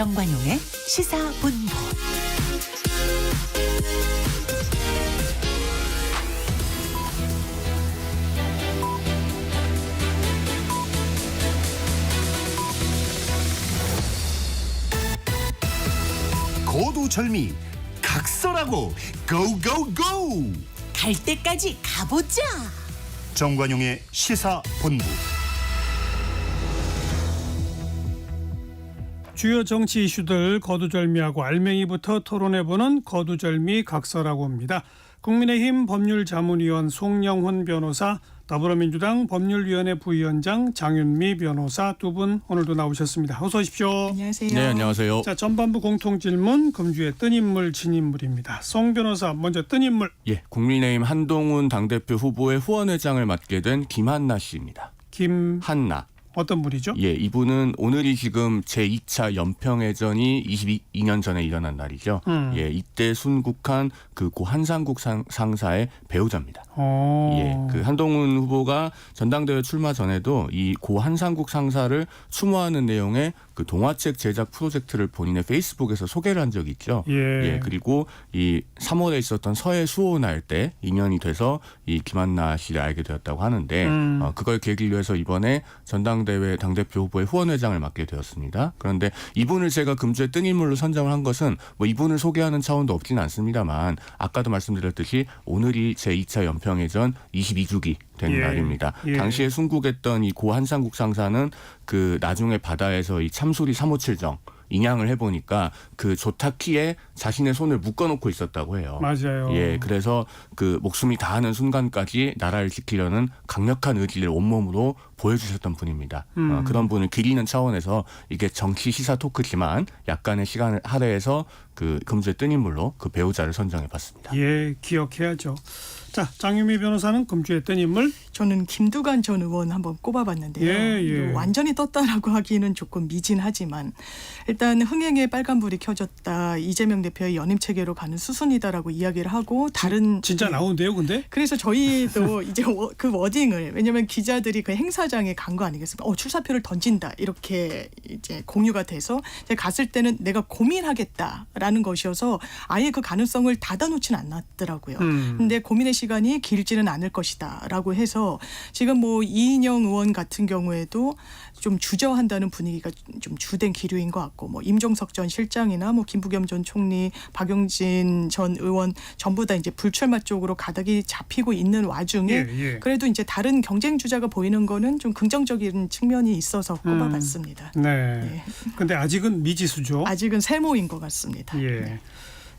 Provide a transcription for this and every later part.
정관용의 시사본부. 고두절미 각설하고 고고고! 갈 때까지 가보자. 정관용의 시사본부. 주요 정치 이슈들 거두절미하고 알맹이부터 토론해보는 거두절미 각서라고 합니다. 국민의힘 법률자문위원 송영훈 변호사, 더불어민주당 법률위원회 부위원장 장윤미 변호사 두 분 오늘도 나오셨습니다. 어서 오십시오. 안녕하세요. 네, 안녕하세요. 자, 전반부 공통질문 금주의 뜬 인물 진인물입니다. 송 변호사 먼저 뜬 인물. 예, 국민의힘 한동훈 당대표 후보의 후원회장을 맡게 된 김한나 씨입니다. 한나. 어떤 분이죠? 예, 이분은 오늘이 지금 제2차 연평해전이 22년 전에 일어난 날이죠. 예, 이때 순국한 그 고 한상국 상사의 배우자입니다. 예, 그 한동훈 후보가 전당대회 출마 전에도 이 고 한상국 상사를 추모하는 내용의 그 동화책 제작 프로젝트를 본인의 페이스북에서 소개를 한 적이 있죠. 예. 그리고 이 3월에 있었던 서해 수호날 때 인연이 돼서 이 김한나 씨를 알게 되었다고 하는데 그걸 계기로 해서 이번에 전당대회 당대표 후보의 후원회장을 맡게 되었습니다. 그런데 이분을 제가 금주의 뜬 인물로 선정을 한 것은 뭐 이분을 소개하는 차원도 없지는 않습니다만 아까도 말씀드렸듯이 오늘이 제2차 연평해전 22주기 된 날입니다. 당시에 순국했던 이 고 한상국 상사는 그 나중에 바다에서 이 참수리 357정 인양을 해보니까 그 조타키에 자신의 손을 묶어놓고 있었다고 해요. 맞아요. 예, 그래서 그 목숨이 다하는 순간까지 나라를 지키려는 강력한 의지를 온몸으로 보여주셨던 분입니다. 그런 분을 기리는 차원에서 이게 정치 시사 토크지만 약간의 시간을 할애해서 그 금주의 뜬 인물로 그 배우자를 선정해봤습니다. 예, 기억해야죠. 자, 장윤미 변호사는 금주의 뜬 인물. 저는 김두관 전 의원 한번 꼽아봤는데요. 완전히 떴다라고 하기는 조금 미진하지만 일단 흥행에 빨간불이 켜졌다. 이재명 대표의 연임 체계로 가는 수순이다라고 이야기를 하고 다른 진짜 나오는데요, 근데? 그래서 저희도 이제 그 워딩을 왜냐하면 기자들이 그 행사장에 간 거 아니겠습니까? 출사표를 던진다 이렇게 이제 공유가 돼서 제가 갔을 때는 내가 고민하겠다라는 것이어서 아예 그 가능성을 닫아놓지는 않았더라고요. 근데 고민의 시간이 길지는 않을 것이다라고 해서 지금 뭐 이인영 의원 같은 경우에도 좀 주저한다는 분위기가 좀 주된 기류인 것 같고 뭐 임종석 전 실장이나 뭐 김부겸 전 총리, 박용진 전 의원 전부 다 이제 불출마 쪽으로 가닥이 잡히고 있는 와중에 그래도 이제 다른 경쟁 주자가 보이는 거는 좀 긍정적인 측면이 있어서 꼽아봤습니다. 네. 근데 아직은 미지수죠. 아직은 세모인 것 같습니다. 예. 네.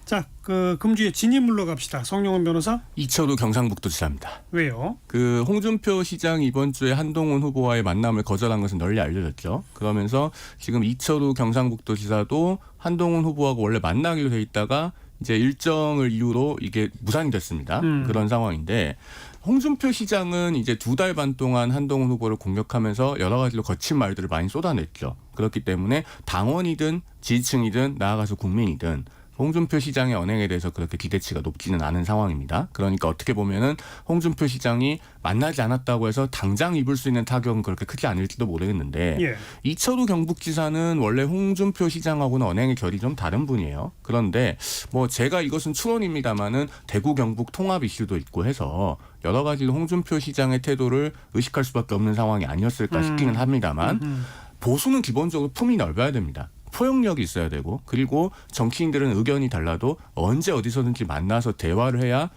자, 그 금주의 진인물로 갑시다. 송영훈 변호사. 이철우 경상북도지사입니다. 왜요? 그 홍준표 시장이 이번 주에 한동훈 후보와의 만남을 거절한 것은 널리 알려졌죠. 그러면서 지금 이철우 경상북도지사도 한동훈 후보하고 원래 만나기로 돼 있다가 이제 일정을 이유로 이게 무산이 됐습니다. 그런 상황인데 홍준표 시장은 이제 2달 반 동안 한동훈 후보를 공격하면서 여러 가지로 거친 말들을 많이 쏟아냈죠. 그렇기 때문에 당원이든 지지층이든 나아가서 국민이든 홍준표 시장의 언행에 대해서 그렇게 기대치가 높지는 않은 상황입니다. 그러니까 어떻게 보면은 홍준표 시장이 만나지 않았다고 해서 당장 입을 수 있는 타격은 그렇게 크지 않을지도 모르겠는데 이철우 경북지사는 원래 홍준표 시장하고는 언행의 결이 좀 다른 분이에요. 그런데 뭐 제가 이것은 추론입니다만은 대구 경북 통합 이슈도 있고 해서 여러 가지로 홍준표 시장의 태도를 의식할 수밖에 없는 상황이 아니었을까 싶기는 합니다만 보수는 기본적으로 품이 넓어야 됩니다. 포용력이 있어야 되고 그리고 정치인들은 의견이 달라도 언제 어디서든지 만나서 대화를 해야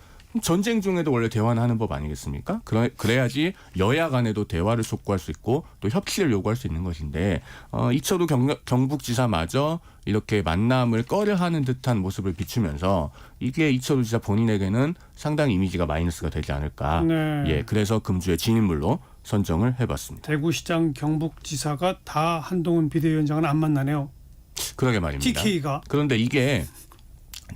전쟁 중에도 원래 대화는 하는 법 아니겠습니까? 그래야지 여야 간에도 대화를 촉구할 수 있고 또 협치를 요구할 수 있는 것인데 이철우 경북지사마저 이렇게 만남을 꺼려하는 듯한 모습을 비추면서 이게 이철우 지사 본인에게는 상당히 이미지가 마이너스가 되지 않을까. 네. 예, 그래서 금주의 진인물로 선정을 해봤습니다. 대구시장 경북지사가 다 한동훈 비대위원장은 안 만나네요. 그러게 말입니다. TK가. 그런데 이게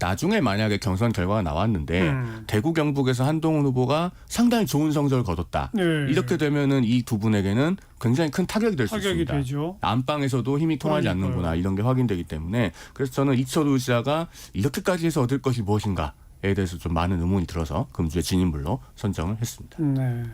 나중에 만약에 경선 결과가 나왔는데 대구 경북에서 한동훈 후보가 상당히 좋은 성적을 거뒀다. 이렇게 되면은 이 두 분에게는 굉장히 큰 타격이 될 수 있습니다. 되죠. 안방에서도 힘이 통하지 않는구나 이런 게 확인되기 때문에 그래서 저는 이철우 지사가 이렇게까지 해서 얻을 것이 무엇인가에 대해서 좀 많은 의문이 들어서 금주의 진인물로 선정을 했습니다. 네.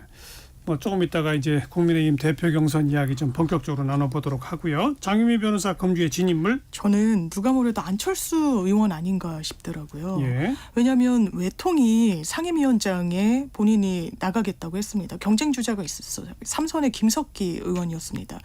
뭐 조금 있다가 이제 국민의힘 대표 경선 이야기 좀 본격적으로 나눠보도록 하고요. 장유미 변호사 금주의 진인물. 저는 누가 뭐래도 안철수 의원 아닌가 싶더라고요. 예. 왜냐하면 외통이 상임위원장에 본인이 나가겠다고 했습니다. 경쟁 주자가 있었어요. 삼선의 김석기 의원이었습니다.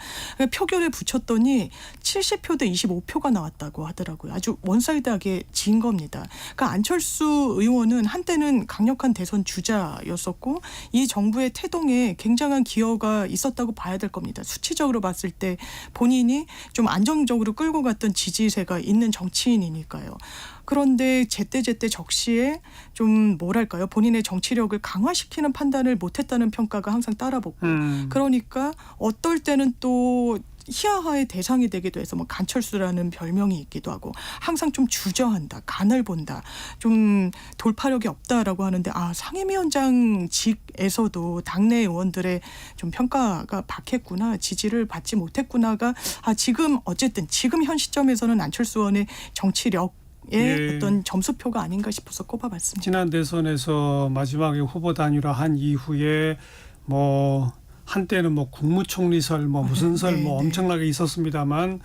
표결에 붙였더니 70표 대 25표가 나왔다고 하더라고요. 아주 원사이드하게 진 겁니다. 그러니까 안철수 의원은 한때는 강력한 대선 주자였었고 이 정부의 태동에 굉장한 기여가 있었다고 봐야 될 겁니다. 수치적으로 봤을 때 본인이 좀 안정적으로 끌고 갔던 지지세가 있는 정치인이니까요. 그런데 제때제때 적시에 좀 뭐랄까요? 본인의 정치력을 강화시키는 판단을 못했다는 평가가 항상 따라붙고 그러니까 어떨 때는 또 희화화의 대상이 되기도 해서 뭐 간철수라는 별명이 있기도 하고 항상 좀 주저한다, 간을 본다, 좀 돌파력이 없다라고 하는데 상임위원장직에서도 당내 의원들의 좀 평가가 박했구나, 지지를 받지 못했구나가 지금 어쨌든 지금 현 시점에서는 안철수 의원의 정치력 의 어떤 점수표가 아닌가 싶어서 꼽아봤습니다. 지난 대선에서 마지막에 후보 단일화한 이후에 뭐 한때는 뭐 국무총리설 뭐 무슨 설 뭐 엄청나게 있었습니다만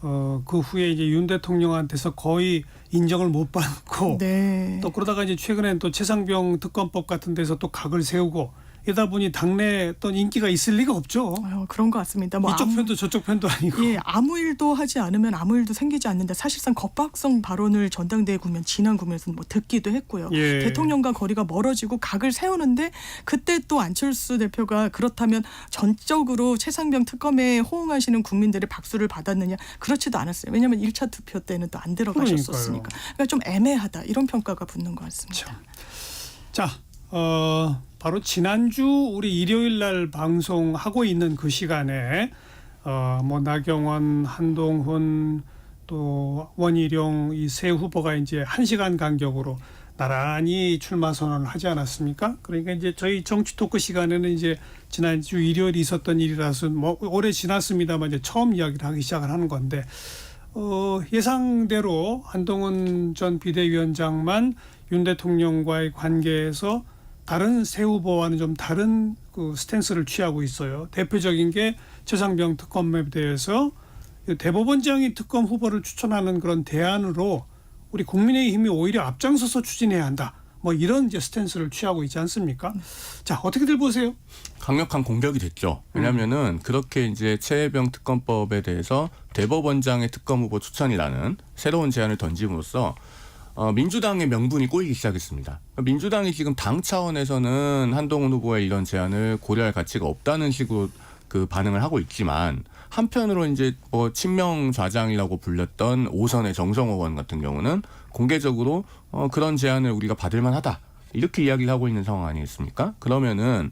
그 후에 이제 윤 대통령한테서 거의 인정을 못 받고 또 그러다가 이제 최근엔 또 최상병 특검법 같은 데서 또 각을 세우고 이러다 보니 당내 어떤 인기가 있을 리가 없죠. 그런 것 같습니다. 뭐 이쪽 편도 저쪽 편도 아니고. 예, 아무 일도 하지 않으면 아무 일도 생기지 않는다. 사실상 겁박성 발언을 전당대회 국면 지난 국면에서는 뭐 듣기도 했고요. 예. 대통령과 거리가 멀어지고 각을 세우는데 그때 또 안철수 대표가 그렇다면 전적으로 최상병 특검에 호응하시는 국민들의 박수를 받았느냐? 그렇지도 않았어요. 왜냐하면 1차 투표 때는 또 안 들어가셨었으니까. 그러니까 좀 애매하다. 이런 평가가 붙는 것 같습니다. 자, 바로 지난주 우리 일요일 날 방송하고 있는 그 시간에 뭐 나경원, 한동훈 또 원희룡 이 세 후보가 이제 1시간 간격으로 나란히 출마 선언을 하지 않았습니까? 그러니까 이제 저희 정치 토크 시간에는 이제 지난주 일요일에 있었던 일이라서 뭐 오래 지났습니다만 이제 처음 이야기를 하기 시작을 하는 건데 예상대로 한동훈 전 비대위원장만 윤 대통령과의 관계에서 다른 새 후보와는 좀 다른 그 스탠스를 취하고 있어요. 대표적인 게 최상병 특검에 대해서 대법원장이 특검 후보를 추천하는 그런 대안으로 우리 국민의힘이 오히려 앞장서서 추진해야 한다. 뭐 이런 이제 스탠스를 취하고 있지 않습니까? 자, 어떻게들 보세요? 강력한 공격이 됐죠. 왜냐하면은 그렇게 이제 최혜병 특검법에 대해서 대법원장의 특검 후보 추천이라는 새로운 제안을 던짐으로써 민주당의 명분이 꼬이기 시작했습니다. 민주당이 지금 당 차원에서는 한동훈 후보의 이런 제안을 고려할 가치가 없다는 식으로 그 반응을 하고 있지만 한편으로 이제 뭐 친명 좌장이라고 불렸던 5선의 정성호 의원 같은 경우는 공개적으로 그런 제안을 우리가 받을 만하다. 이렇게 이야기를 하고 있는 상황 아니겠습니까? 그러면은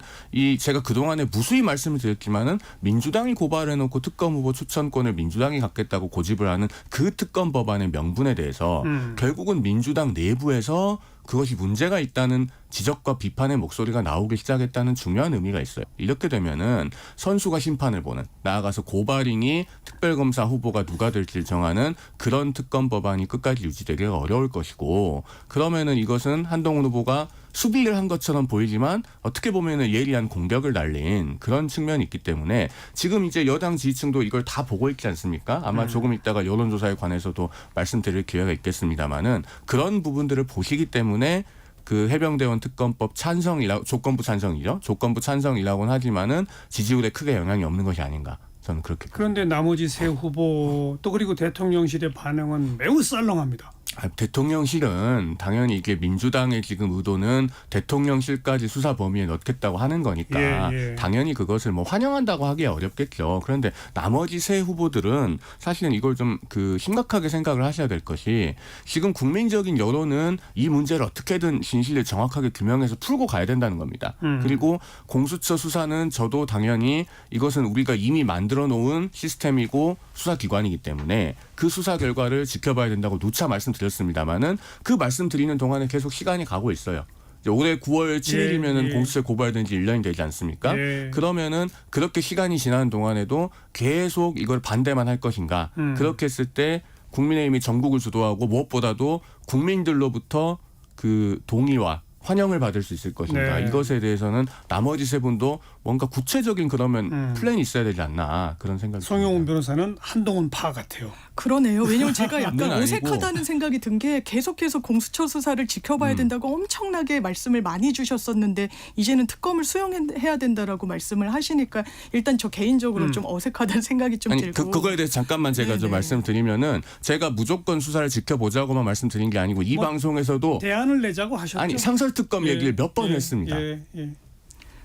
제가 그동안에 무수히 말씀을 드렸지만은 민주당이 고발해놓고 특검 후보 추천권을 민주당이 갖겠다고 고집을 하는 그 특검 법안의 명분에 대해서 결국은 민주당 내부에서 그것이 문제가 있다는 지적과 비판의 목소리가 나오기 시작했다는 중요한 의미가 있어요. 이렇게 되면은 선수가 심판을 보는, 나아가서 고발인이 특별검사 후보가 누가 될지 정하는 그런 특검 법안이 끝까지 유지되기가 어려울 것이고, 그러면은 이것은 한동훈 후보가 수비를 한 것처럼 보이지만 어떻게 보면은 예리한 공격을 날린 그런 측면이 있기 때문에 지금 이제 여당 지지층도 이걸 다 보고 있지 않습니까? 아마 조금 있다가 여론조사에 관해서도 말씀드릴 기회가 있겠습니다만은 그런 부분들을 보시기 때문에 그 해병대원 특검법 조건부 찬성이죠. 조건부 찬성이라고는 하지만은 지지율에 크게 영향이 없는 것이 아닌가. 저는 그렇게. 그런데 나머지 세 후보 또 그리고 대통령실의 반응은 매우 썰렁합니다. 대통령실은 당연히 이게 민주당의 지금 의도는 대통령실까지 수사 범위에 넣겠다고 하는 거니까 당연히 그것을 뭐 환영한다고 하기 어렵겠죠. 그런데 나머지 세 후보들은 사실은 이걸 좀 심각하게 생각을 하셔야 될 것이, 지금 국민적인 여론은 이 문제를 어떻게든 진실을 정확하게 규명해서 풀고 가야 된다는 겁니다. 그리고 공수처 수사는 저도 당연히 이것은 우리가 이미 만들어 놓은 시스템이고 수사기관이기 때문에 그 수사 결과를 지켜봐야 된다고 누차 말씀드렸습니다마는 그 말씀드리는 동안에 계속 시간이 가고 있어요. 올해 9월 7일이면은 공수처에 고발된 지 1년이 되지 않습니까? 그러면은 그렇게 시간이 지나는 동안에도 계속 이걸 반대만 할 것인가? 그렇게 했을 때 국민의힘이 전국을 주도하고 무엇보다도 국민들로부터 그 동의와 환영을 받을 수 있을 것인가. 네. 이것에 대해서는 나머지 세 분도 뭔가 구체적인 그러면 플랜이 있어야 되지 않나 그런 생각이 송영훈 듭니다. 변호사는 한동훈 파 같아요. 그러네요. 왜냐하면 제가 약간 아니고. 어색하다는 생각이 든 게 계속해서 공수처 수사를 지켜봐야 된다고 엄청나게 말씀을 많이 주셨었는데 이제는 특검을 수용해야 된다라고 말씀을 하시니까 일단 저 개인적으로 좀 어색하다는 생각이 좀 아니 들고. 그거에 대해서 잠깐만 제가 좀 네네. 말씀드리면은 제가 무조건 수사를 지켜보자고만 말씀드린 게 아니고 이 방송에서도 대안을 내자고 하셨죠. 아니 상설특검 얘기를 몇 번 했습니다.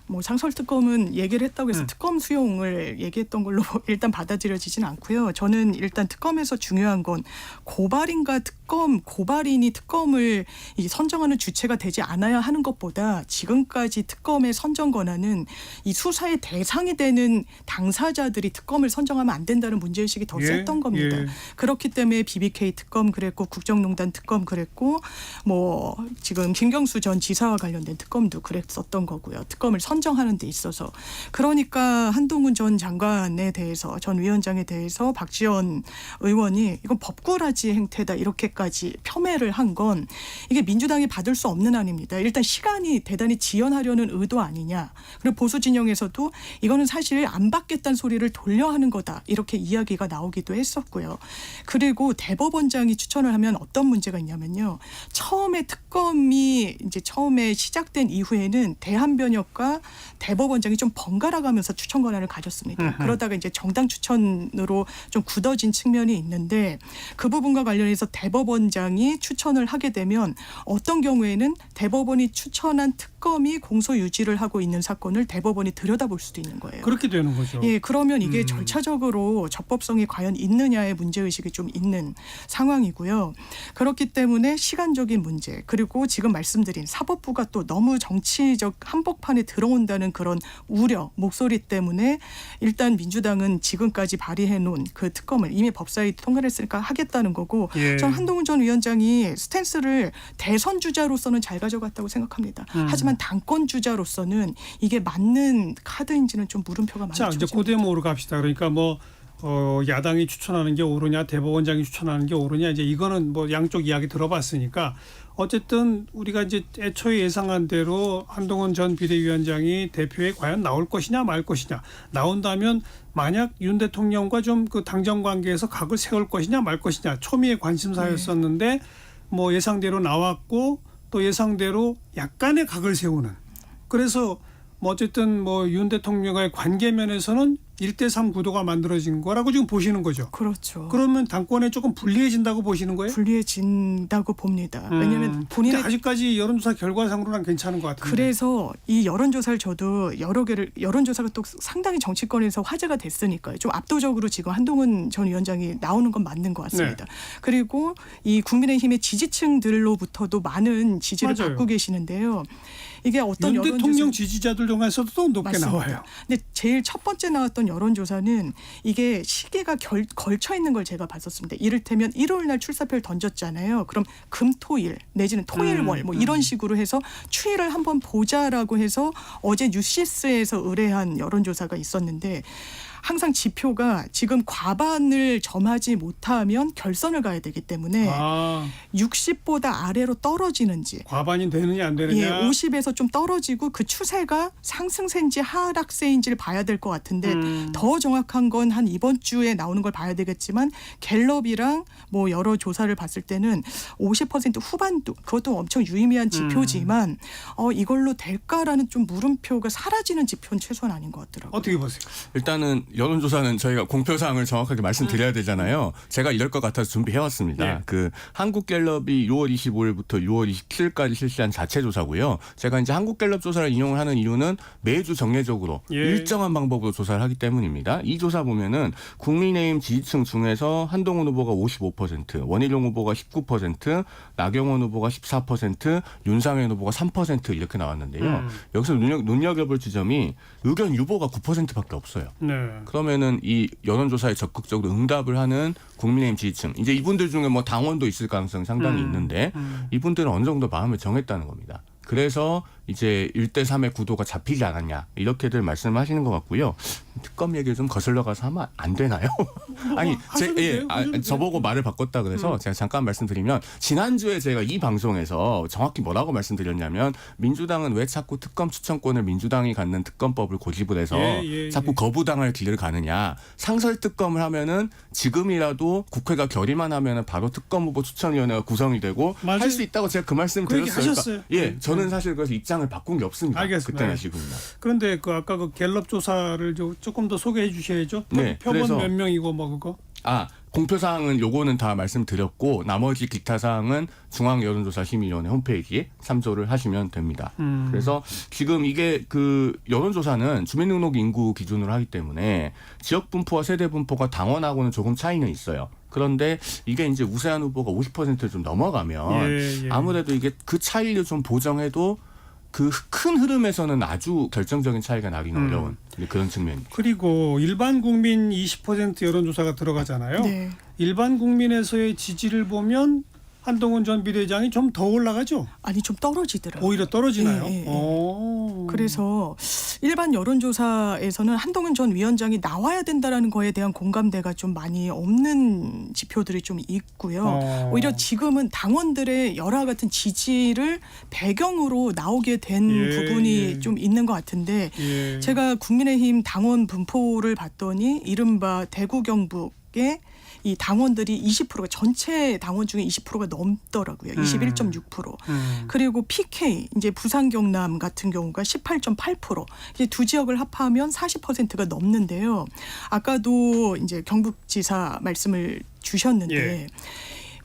뭐 상설특검은 얘기를 했다고 해서 특검 수용을 얘기했던 걸로 일단 받아들여지진 않고요. 저는 일단 특검에서 중요한 건 고발인과 고발인이 특검을 선정하는 주체가 되지 않아야 하는 것보다 지금까지 특검의 선정 권한은 이 수사의 대상이 되는 당사자들이 특검을 선정하면 안 된다는 문제의식이 더 셌던 겁니다. 그렇기 때문에 BBK 특검 그랬고 국정농단 특검 그랬고 뭐 지금 김경수 전 지사와 관련된 특검도 그랬었던 거고요. 특검을 선정하는 데 있어서 그러니까 한동훈 전 장관에 대해서 전 위원장에 대해서 박지원 의원이 이건 법꾸라지 행태다 이렇게까지 폄훼를 한 건 이게 민주당이 받을 수 없는 안입니다. 일단 시간이 대단히 지연하려는 의도 아니냐. 그리고 보수 진영에서도 이거는 사실 안 받겠다는 소리를 돌려 하는 거다 이렇게 이야기가 나오기도 했었고요. 그리고 대법원장이 추천을 하면 어떤 문제가 있냐면요. 처음에 특검이 이제 처음에 시작된 이후에는 대한변협과 대법원장이 좀 번갈아 가면서 추천 권한을 가졌습니다. 그러다가 이제 정당 추천으로 좀 굳어진 측면이 있는데 그 부분과 관련해서 대법원장이 추천을 하게 되면 어떤 경우에는 대법원이 추천한 특검이 공소 유지를 하고 있는 사건을 대법원이 들여다볼 수도 있는 거예요. 그렇게 되는 거죠. 예, 그러면 이게 절차적으로 적법성이 과연 있느냐의 문제의식이 좀 있는 상황이고요. 그렇기 때문에 시간적인 문제 그리고 지금 말씀드린 사법부가 또 너무 정치적 한복판에 들어온다는 그런 우려, 목소리 때문에 일단 민주당은 지금까지 발의해놓은 그 특검을 이미 법사위 통과를 했으니까 하겠다는 거고 전 한동훈 전 위원장이 스탠스를 대선 주자로서는 잘 가져갔다고 생각합니다. 하지만 당권 주자로서는 이게 맞는 카드인지는 좀 물음표가 많이 자, 이제 그 대목으로 갑시다. 그러니까 뭐 야당이 추천하는 게 옳으냐, 대법원장이 추천하는 게 옳으냐, 이제 이거는 뭐 양쪽 이야기 들어봤으니까 어쨌든 우리가 이제 애초에 예상한 대로 한동훈 전 비대위원장이 대표에 과연 나올 것이냐 말 것이냐, 나온다면 만약 윤 대통령과 좀 그 당정 관계에서 각을 세울 것이냐 말 것이냐 초미의 관심사였었는데 뭐 예상대로 나왔고 또 예상대로 약간의 각을 세우는, 그래서 뭐 어쨌든 뭐 윤 대통령과의 관계 면에서는 1대3 구도가 만들어진 거라고 지금 보시는 거죠. 그렇죠. 그러면 당권에 조금 불리해진다고 보시는 거예요? 불리해진다고 봅니다. 왜냐하면 본인의 근데 아직까지 여론조사 결과상으로는 괜찮은 것 같은데. 그래서 이 여론조사를 저도 여러 개를 여론조사가 또 상당히 정치권에서 화제가 됐으니까요. 좀 압도적으로 지금 한동훈 전 위원장이 나오는 건 맞는 것 같습니다. 그리고 이 국민의힘의 지지층들로부터도 많은 지지를 맞아요. 받고 계시는데요. 이게 어떤 윤 대통령 여론조사 지지자들 중에서도 또 높게 맞습니다. 나와요. 근데 제일 첫 번째 나왔던 여론조사는 이게 시기가 걸쳐 있는 걸 제가 봤었습니다. 이를테면 일요일 날 출사표를 던졌잖아요. 그럼 금토일 내지는 토일월 뭐 이런 식으로 해서 추이를 한번 보자라고 해서 어제 뉴시스에서 의뢰한 여론조사가 있었는데 항상 지표가 지금 과반을 점하지 못하면 결선을 가야 되기 때문에 60보다 아래로 떨어지는지 과반이 되느냐 안 되느냐. 예, 50에서 좀 떨어지고 그 추세가 상승세인지 하락세인지를 봐야 될 것 같은데 더 정확한 건 한 이번 주에 나오는 걸 봐야 되겠지만 갤럽이랑 뭐 여러 조사를 봤을 때는 50% 후반도 그것도 엄청 유의미한 지표지만 이걸로 될까라는 좀 물음표가 사라지는 지표는 최소한 아닌 것 같더라고요. 어떻게 보세요? 일단은 여론조사는 저희가 공표사항을 정확하게 말씀드려야 되잖아요. 제가 이럴 것 같아서 준비해왔습니다. 네. 그 한국갤럽이 6월 25일부터 6월 27일까지 실시한 자체 조사고요. 제가 이제 한국갤럽 조사를 인용을 하는 이유는 매주 정례적으로 일정한 방법으로 조사를 하기 때문입니다. 이 조사 보면은 국민의힘 지지층 중에서 한동훈 후보가 55%, 원희룡 후보가 19%, 나경원 후보가 14%, 윤상현 후보가 3% 이렇게 나왔는데요. 여기서 눈여겨볼 지점이 의견 유보가 9%밖에 없어요. 네. 그러면은 이 여론조사에 적극적으로 응답을 하는 국민의힘 지지층, 이제 이분들 중에 뭐 당원도 있을 가능성이 상당히 있는데 이분들은 어느 정도 마음을 정했다는 겁니다. 그래서 이제 1대3의 구도가 잡히지 않았냐 이렇게들 말씀하시는 것 같고요. 특검 얘기를 좀 거슬러 가서 하면 안 되나요? 아니, 하셔도 돼요. 하셔도 돼요. 저보고 말을 바꿨다 그래서 제가 잠깐 말씀드리면 지난주에 제가 이 방송에서 정확히 뭐라고 말씀드렸냐면 민주당은 왜 자꾸 특검 추천권을 민주당이 갖는 특검법을 고집을 해서 자꾸 거부당할 길을 가느냐. 상설 특검을 하면은 지금이라도 국회가 결의만 하면은 바로 특검 후보 추천위원회가 구성이 되고 맞아요. 할 수 있다고 제가 그 말씀을 그 얘기 드렸어요. 하셨어요. 예, 저는 사실 그래서 입장을 바꾼 게 없습니다. 알겠습니다. 그때나 지금이나. 그런데 그 아까 그 갤럽 조사를 조금 더 소개해 주셔야죠. 네, 표본 그래서- 몇 명이고 뭐 그거. 공표 사항은 요거는 다 말씀드렸고 나머지 기타 사항은 중앙여론조사심의위원회 홈페이지에 참조를 하시면 됩니다. 그래서 지금 이게 그 여론조사는 주민등록 인구 기준으로 하기 때문에 지역 분포와 세대 분포가 당원하고는 조금 차이는 있어요. 그런데 이게 이제 우세한 후보가 50%를 좀 넘어가면 아무래도 이게 그 차이를 좀 보정해도 그 큰 흐름에서는 아주 결정적인 차이가 나기는 어려운 그런 측면입니다. 그리고 일반 국민 20% 여론조사가 들어가잖아요. 네. 일반 국민에서의 지지를 보면 한동훈 전 비대위원장이 좀 더 올라가죠. 아니 좀 떨어지더라고요. 오히려 떨어지나요? 예, 예, 예. 오. 그래서 일반 여론조사에서는 한동훈 전 위원장이 나와야 된다라는 거에 대한 공감대가 좀 많이 없는 지표들이 좀 있고요. 오히려 지금은 당원들의 열화 같은 지지를 배경으로 나오게 된 부분이 좀 있는 것 같은데 제가 국민의힘 당원 분포를 봤더니 이른바 대구 경북의 이 당원들이 20%가 전체 당원 중에 20%가 넘더라고요. 21.6%. 그리고 PK 이제 부산 경남 같은 경우가 18.8%. 이제 두 지역을 합하면 40%가 넘는데요. 아까도 이제 경북지사 말씀을 주셨는데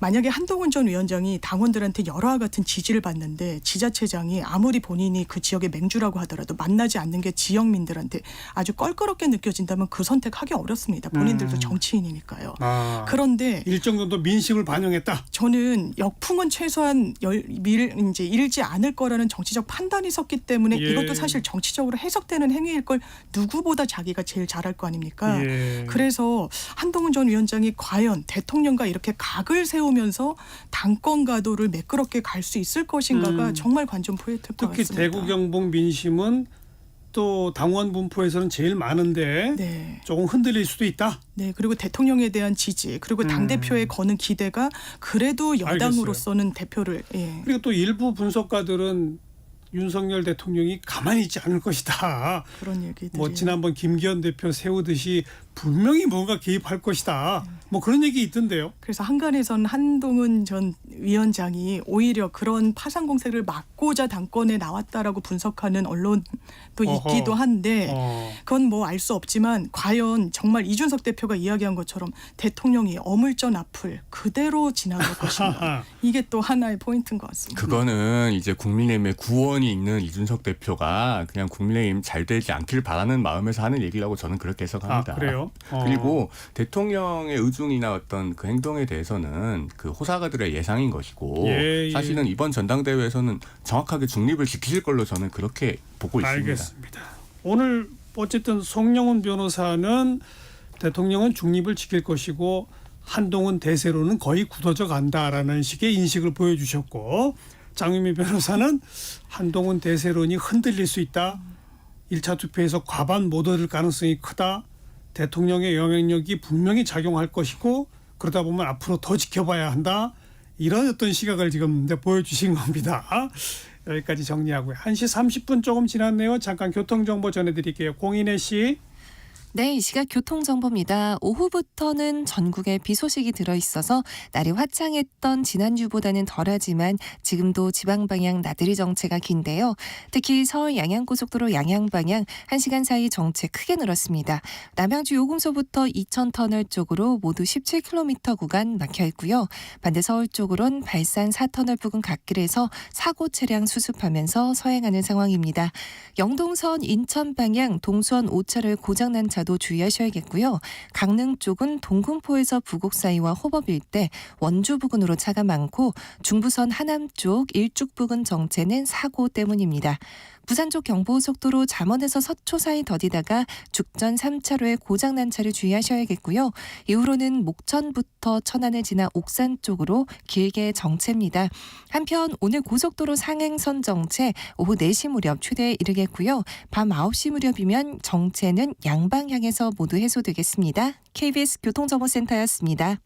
만약에 한동훈 전 위원장이 당원들한테 열화 같은 지지를 받는데 지자체장이 아무리 본인이 그 지역의 맹주라고 하더라도 만나지 않는 게 지역민들한테 아주 껄끄럽게 느껴진다면 그 선택하기 어렵습니다. 본인들도 정치인이니까요. 그런데 일정 정도 민심을 반영했다. 저는 역풍은 최소한 이제 일지 않을 거라는 정치적 판단이 섰기 때문에 이것도 사실 정치적으로 해석되는 행위일 걸 누구보다 자기가 제일 잘할 거 아닙니까? 그래서 한동훈 전 위원장이 과연 대통령과 이렇게 각을 세우면서 당권 가도를 매끄럽게 갈 수 있을 것인가가 정말 관전 포인트일 것 특히 같습니다. 대구 경북 민심은 또 당원 분포에서는 제일 많은데 조금 흔들릴 수도 있다. 네, 그리고 대통령에 대한 지지, 그리고 당 대표에 거는 기대가 그래도 여당으로서는 대표를 그리고 또 일부 분석가들은 윤석열 대통령이 가만히 있지 않을 것이다. 그런 얘기들이. 뭐 지난번 김기현 대표 세우듯이 분명히 뭔가 개입할 것이다. 뭐 그런 얘기 있던데요. 그래서 한간에선 한동훈 전 위원장이 오히려 그런 파상 공세를 막고자 당권에 나왔다라고 분석하는 언론도 있기도 한데 그건 뭐 알 수 없지만 과연 정말 이준석 대표가 이야기한 것처럼 대통령이 어물전 앞을 그대로 지나갈 것인가. 이게 또 하나의 포인트인 것 같습니다. 그거는 이제 국민의힘의 구원이 있는 이준석 대표가 그냥 국민의힘 잘 되지 않길 바라는 마음에서 하는 얘기라고 저는 그렇게 해석합니다. 그래요? 그리고 대통령의 의중이나 어떤 그 행동에 대해서는 그 호사가들의 예상인 것이고 사실은 이번 전당대회에서는 정확하게 중립을 지키실 걸로 저는 그렇게 보고 있습니다. 알겠습니다. 오늘 어쨌든 송영훈 변호사는 대통령은 중립을 지킬 것이고 한동훈 대세로는 거의 굳어져 간다라는 식의 인식을 보여주셨고 장유미 변호사는 한동훈 대세론이 흔들릴 수 있다. 1차 투표에서 과반 못 얻을 가능성이 크다. 대통령의 영향력이 분명히 작용할 것이고 그러다 보면 앞으로 더 지켜봐야 한다. 이런 어떤 시각을 지금 보여주신 겁니다. 여기까지 정리하고요. 1시 30분 조금 지났네요. 잠깐 교통정보 전해드릴게요. 공인혜 씨. 네, 이 시각 교통정보입니다. 오후부터는 전국에 비 소식이 들어있어서 날이 화창했던 지난주보다는 덜하지만 지금도 지방 방향 나들이 정체가 긴데요. 특히 서울 양양고속도로 양양 방향 1시간 사이 정체 크게 늘었습니다. 남양주 요금소부터 이천터널 쪽으로 모두 17km 구간 막혀 있고요. 반대 서울 쪽으론 발산 4터널 부근 갓길에서 사고 차량 수습하면서 서행하는 상황입니다. 영동선 인천 방향 동수원 5차로에 고장난 차도 주의하셔야겠고요. 강릉 쪽은 동군포에서 부곡 사이와 호법 일대 원주 부근으로 차가 많고 중부선 하남 쪽 일죽 부근 정체는 사고 때문입니다. 부산 쪽 경부고속도로 잠원에서 서초 사이 더디다가 죽전 3차로에 고장난 차를 주의하셔야겠고요. 이후로는 목천부터 천안을 지나 옥산 쪽으로 길게 정체입니다. 한편 오늘 고속도로 상행선 정체 오후 4시 무렵 최대에 이르겠고요. 밤 9시 무렵이면 정체는 양방향에서 모두 해소되겠습니다. KBS 교통정보센터였습니다.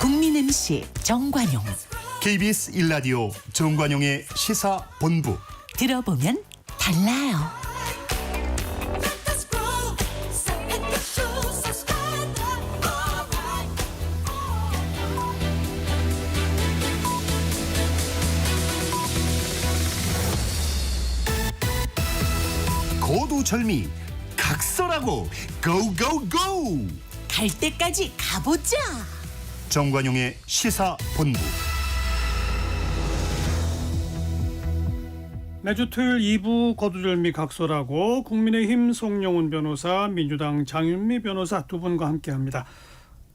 국민 MC 정관용. KBS 1라디오 정관용의 시사본부. 들어보면 달라요. 고두절미 각설하고 고고고. 갈 때까지 가보자. 정관용의 시사본부. 매주 토요일 2부 거두절미 각설하고 국민의힘 송영훈 변호사, 민주당 장윤미 변호사 두 분과 함께합니다.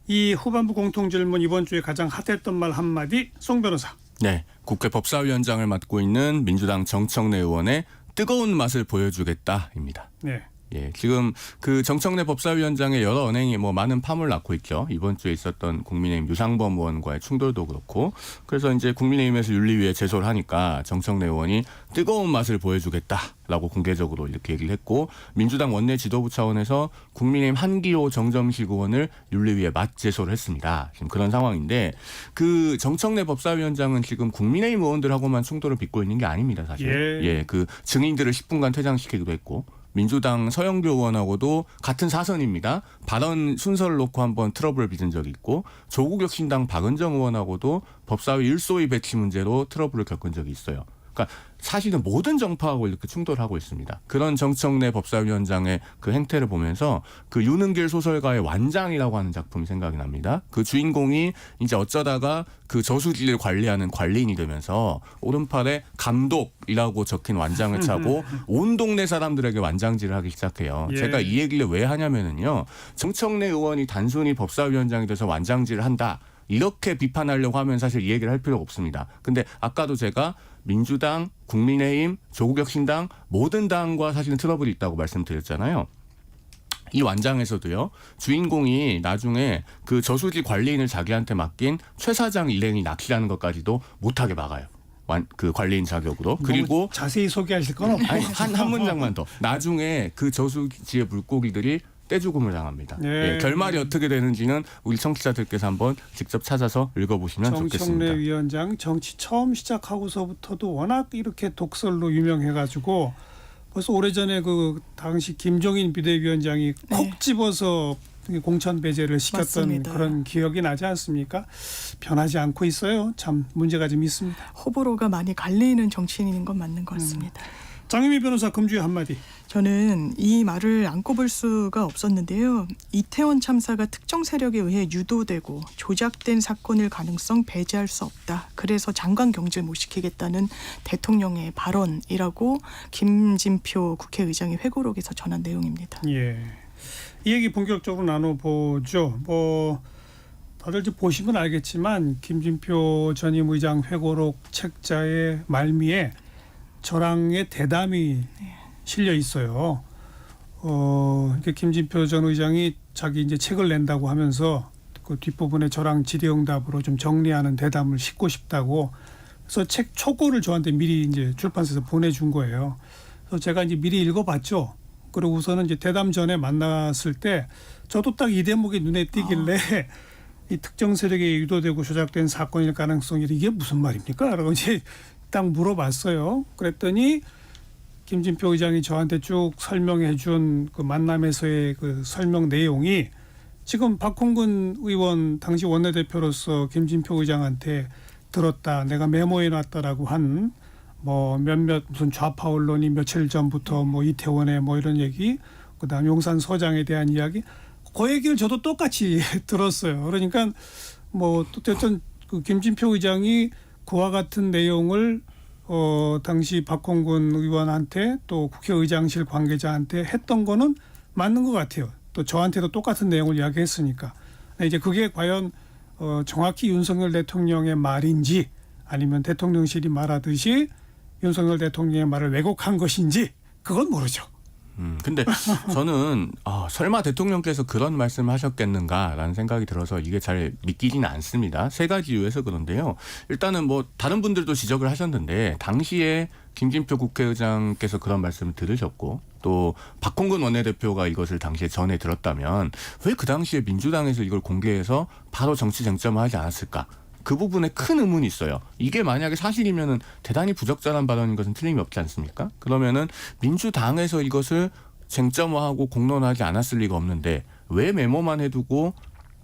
이 후반부 공통질문 이번 주에 가장 핫했던 말 한마디 송 변호사. 네, 국회 법사위원장을 맡고 있는 민주당 정청래 의원의 뜨거운 맛을 보여주겠다입니다. 네. 예, 지금 그 정청래 법사위원장의 여러 언행이 많은 파문을 낳고 있죠. 이번 주에 있었던 국민의힘 유상범 의원과의 충돌도 그렇고, 그래서 이제 국민의힘에서 윤리위에 제소를 하니까 정청래 의원이 뜨거운 맛을 보여주겠다라고 공개적으로 이렇게 얘기를 했고, 민주당 원내 지도부 차원에서 국민의힘 한기호 정점식 의원을 윤리위에 맞제소를 했습니다. 지금 그런 상황인데, 그 정청래 법사위원장은 지금 국민의힘 의원들하고만 충돌을 빚고 있는 게 아닙니다, 사실. 예, 그 증인들을 10분간 퇴장시키기도 했고. 민주당 서영교 의원하고도 같은 사선입니다. 발언 순서를 놓고 한번 트러블을 빚은 적이 있고, 조국혁신당 박은정 의원하고도 법사위 일소위 배치 문제로 트러블을 겪은 적이 있어요. 그러니까 사실은 모든 정파하고 이렇게 충돌하고 있습니다. 그런 정청래 법사위원장의 그 행태를 보면서 그 유능길 소설가의 완장이라고 하는 작품이 생각이 납니다. 그 주인공이 이제 어쩌다가 그 저수지를 관리하는 관리인이 되면서 오른팔에 감독이라고 적힌 완장을 차고 온 동네 사람들에게 완장질을 하기 시작해요. 예. 제가 이 얘기를 왜 하냐면은요, 정청래 의원이 단순히 법사위원장이 돼서 완장질을 한다, 이렇게 비판하려고 하면 사실 이 얘기를 할 필요가 없습니다. 근데 아까도 제가 민주당, 국민의힘, 조국혁신당 모든 당과 사실은 트러블이 있다고 말씀드렸잖아요. 이 완장에서도요, 주인공이 나중에 그 저수지 관리인을 자기한테 맡긴 최 사장 일행이 낚시라는 것까지도 못하게 막아요. 그 관리인 자격으로. 그리고 자세히 소개하실 건 없고. 아니, 한 문장만 더. 나중에 그 저수지의 물고기들이 떼죽음을 당합니다. 네. 예, 결말이 어떻게 되는지는 우리 청취자들께서 한번 직접 찾아서 읽어보시면 좋겠습니다. 정청래 위원장 정치 처음 시작하고서부터도 워낙 이렇게 독설로 유명해가지고 벌써 오래전에 그 당시 김종인 비대위원장이 콕 집어서 공천 배제를 시켰던 맞습니다. 그런 기억이 나지 않습니까? 변하지 않고 있어요. 참 문제가 좀 있습니다. 호불호가 많이 갈리는 정치인인 건 맞는 것 같습니다. 장윤미 변호사 금주의 한마디. 저는 이 말을 안 꼽을 수가 없었는데요. 이태원 참사가 특정 세력에 의해 유도되고 조작된 사건일 가능성 배제할 수 없다. 그래서 장관 경질 못 시키겠다는 대통령의 발언이라고 김진표 국회의장이 회고록에서 전한 내용입니다. 예. 이 얘기 본격적으로 나눠보죠. 다들 이제 보시면 알겠지만 김진표 전임 의장 회고록 책자의 말미에 저랑의 대담이 실려 있어요. 김진표 전 의장이 자기 이제 책을 낸다고 하면서 그 뒷부분에 저랑 질의응답으로 좀 정리하는 대담을 싣고 싶다고. 그래서 책 초고를 저한테 미리 이제 출판사에서 보내준 거예요. 그래서 제가 이제 미리 읽어봤죠. 그리고 우선은 이제 대담 전에 만났을 때 저도 딱 이 대목이 눈에 띄길래 이 특정 세력에 유도되고 조작된 사건일 가능성이 이게 무슨 말입니까? 라고 이제 딱 물어봤어요. 그랬더니 김진표 의장이 저한테 쭉 설명해 준 그 만남에서의 그 설명 내용이 지금 박홍근 의원 당시 원내대표로서 김진표 의장한테 들었다, 내가 메모해 놨다라고 한 몇몇 무슨 좌파 언론이 며칠 전부터 이태원에 이런 얘기, 그다음 용산 서장에 대한 이야기, 그 얘기를 저도 똑같이 들었어요. 그러니까 어쨌든 그 김진표 의장이 그와 같은 내용을 당시 박홍근 의원한테 또 국회의장실 관계자한테 했던 거는 맞는 것 같아요. 또 저한테도 똑같은 내용을 이야기했으니까. 이제 그게 과연 정확히 윤석열 대통령의 말인지 아니면 대통령실이 말하듯이 윤석열 대통령의 말을 왜곡한 것인지 그건 모르죠. 근데 저는 설마 대통령께서 그런 말씀을 하셨겠는가라는 생각이 들어서 이게 잘 믿기지는 않습니다. 세 가지 이유에서 그런데요. 일단은 뭐 다른 분들도 지적을 하셨는데 당시에 김진표 국회의장께서 그런 말씀을 들으셨고 또 박홍근 원내대표가 이것을 당시에 전해 들었다면 왜 그 당시에 민주당에서 이걸 공개해서 바로 정치 쟁점을 하지 않았을까? 그 부분에 큰 의문이 있어요. 이게 만약에 사실이면은 대단히 부적절한 발언인 것은 틀림이 없지 않습니까? 그러면은 민주당에서 이것을 쟁점화하고 공론화하지 않았을 리가 없는데 왜 메모만 해두고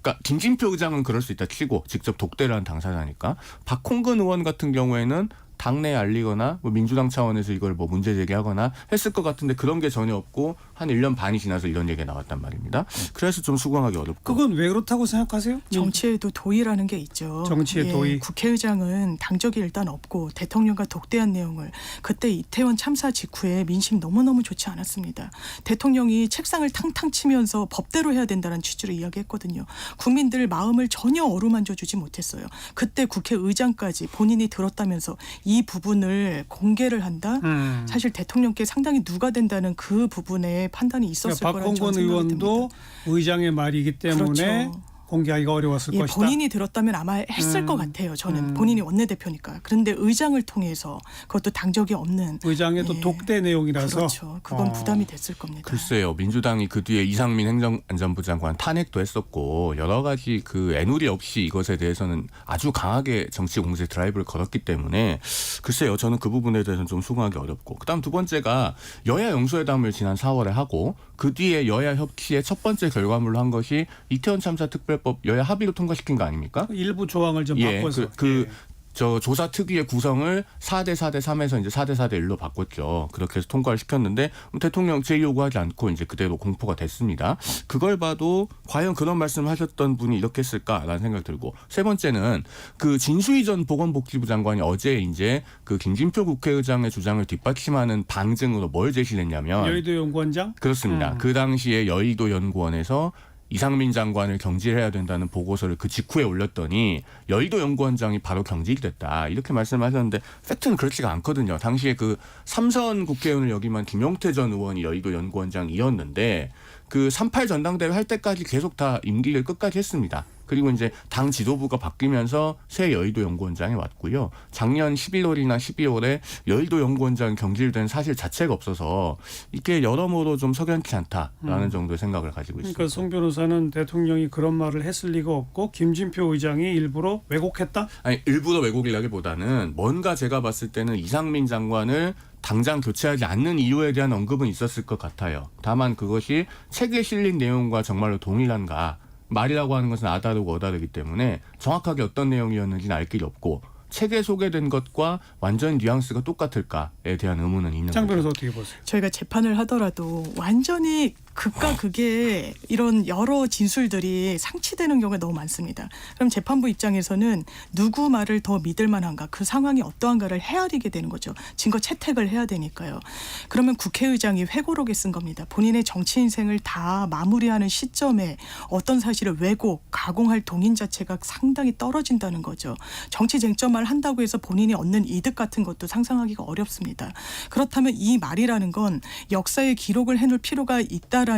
그러니까 김진표 의장은 그럴 수 있다 치고 직접 독대를 한 당사자니까 박홍근 의원 같은 경우에는 당내에 알리거나 뭐 민주당 차원에서 이걸 뭐 문제 제기하거나 했을 것 같은데 그런 게 전혀 없고 한 1년 반이 지나서 이런 얘기가 나왔단 말입니다. 그래서 좀 수긍하기 어렵고. 그건 왜 그렇다고 생각하세요? 정치에도 도의라는 게 있죠. 정치의 도의. 국회의장은 당적이 일단 없고 대통령과 독대한 내용을 그때 이태원 참사 직후에 민심 너무너무 좋지 않았습니다. 대통령이 책상을 탕탕 치면서 법대로 해야 된다는 취지로 이야기했거든요. 국민들 마음을 전혀 어루만져 주지 못했어요. 그때 국회의장까지 본인이 들었다면서 이 부분을 공개를 한다? 사실 대통령께 상당히 누가 된다는 그 부분에 판단이 있었을 그러니까 거라는 박홍근 생각이 의원도 듭니다. 의장의 말이기 때문에 그렇죠. 공개하기가 어려웠을 것이다. 본인이 들었다면 아마 했을 것 같아요. 저는 본인이 원내대표니까. 그런데 의장을 통해서 그것도 당적이 없는 의장의 또 독대 내용이라서 그렇죠. 그건 부담이 됐을 겁니다. 글쎄요. 민주당이 그 뒤에 이상민 행정안전부 장관 탄핵도 했었고 여러 가지 그 애누리 없이 이것에 대해서는 아주 강하게 정치 공세 드라이브를 걸었기 때문에 글쎄요. 저는 그 부분에 대해서는 좀 수긍하기 어렵고 그다음 두 번째가 여야 영수회담을 지난 4월에 하고 그 뒤에 여야 협치의 첫 번째 결과물로 한 것이 이태원 참사 특별법 여야 합의로 통과시킨 거 아닙니까? 일부 조항을 좀 바꿔서. 저 조사 특위의 구성을 4대 4대 3에서 이제 4대 4대 1로 바꿨죠. 그렇게 해서 통과를 시켰는데 대통령 제의요구하지 않고 이제 그대로 공포가 됐습니다. 그걸 봐도 과연 그런 말씀을 하셨던 분이 이렇게 했을까라는 생각 들고 세 번째는 그 진수희 전 보건복지부 장관이 어제 이제 그 김진표 국회의장의 주장을 뒷받침하는 방증으로 뭘 제시를 했냐면 여의도 연구원장? 그렇습니다. 그 당시에 여의도 연구원에서 이상민 장관을 경질해야 된다는 보고서를 그 직후에 올렸더니 여의도 연구원장이 바로 경질이 됐다. 이렇게 말씀하셨는데 팩트는 그렇지가 않거든요. 당시에 그 삼선 국회의원을 역임한 김용태 전 의원이 여의도 연구원장이었는데 그 38 전당대회 할 때까지 계속 다 임기를 끝까지 했습니다. 그리고 이제 당 지도부가 바뀌면서 새 여의도 연구원장이 왔고요. 작년 11월이나 12월에 여의도 연구원장 경질된 사실 자체가 없어서 이게 여러모로 좀 석연치 않다라는 정도의 생각을 가지고 있습니다. 그러니까 송 변호사는 대통령이 그런 말을 했을 리가 없고 김진표 의장이 일부러 왜곡했다? 아니 일부러 왜곡이라기보다는 뭔가 제가 봤을 때는 이상민 장관을 당장 교체하지 않는 이유에 대한 언급은 있었을 것 같아요. 다만 그것이 책에 실린 내용과 정말로 동일한가 말이라고 하는 것은 아다르고 어다르기 때문에 정확하게 어떤 내용이었는지는 알 길이 없고 책에 소개된 것과 완전 뉘앙스가 똑같을까에 대한 의문은 있는 장 거죠. 변호사 어떻게 보세요? 저희가 재판을 하더라도 완전히 극과 극의 이런 여러 진술들이 상치되는 경우가 너무 많습니다. 그럼 재판부 입장에서는 누구 말을 더 믿을 만한가 그 상황이 어떠한가를 헤아리게 되는 거죠. 증거 채택을 해야 되니까요. 그러면 국회의장이 회고록에 쓴 겁니다. 본인의 정치 인생을 다 마무리하는 시점에 어떤 사실을 왜곡, 가공할 동인 자체가 상당히 떨어진다는 거죠. 정치 쟁점을 한다고 해서 본인이 얻는 이득 같은 것도 상상하기가 어렵습니다. 그렇다면 이 말이라는 건 역사에 기록을 해놓을 필요가 있다라는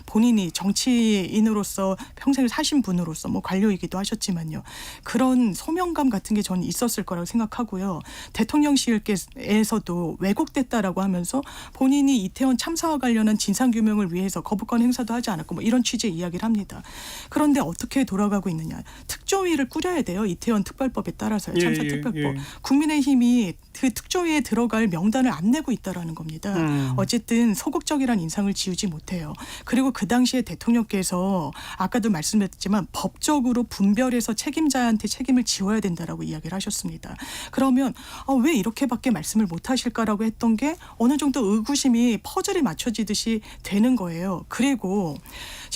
본인이 정치인으로서 평생을 사신 분으로서 뭐 관료이기도 하셨지만요. 그런 소명감 같은 게 저는 있었을 거라고 생각하고요. 대통령실에서도 왜곡됐다라고 하면서 본인이 이태원 참사와 관련한 진상규명을 위해서 거부권 행사도 하지 않았고 뭐 이런 취지의 이야기를 합니다. 그런데 어떻게 돌아가고 있느냐. 특조위를 꾸려야 돼요. 이태원 특별법에 따라서요. 참사특별법. 국민의힘이 그 특조위에 들어갈 명단을 안 내고 있다라는 겁니다. 어쨌든 소극적이라는 인상을 지우지 못해요. 그리고 그 당시에 대통령께서 아까도 말씀드렸지만 법적으로 분별해서 책임자한테 책임을 지워야 된다라고 이야기를 하셨습니다. 그러면 왜 이렇게밖에 말씀을 못 하실까라고 했던 게 어느 정도 의구심이 퍼즐이 맞춰지듯이 되는 거예요. 그리고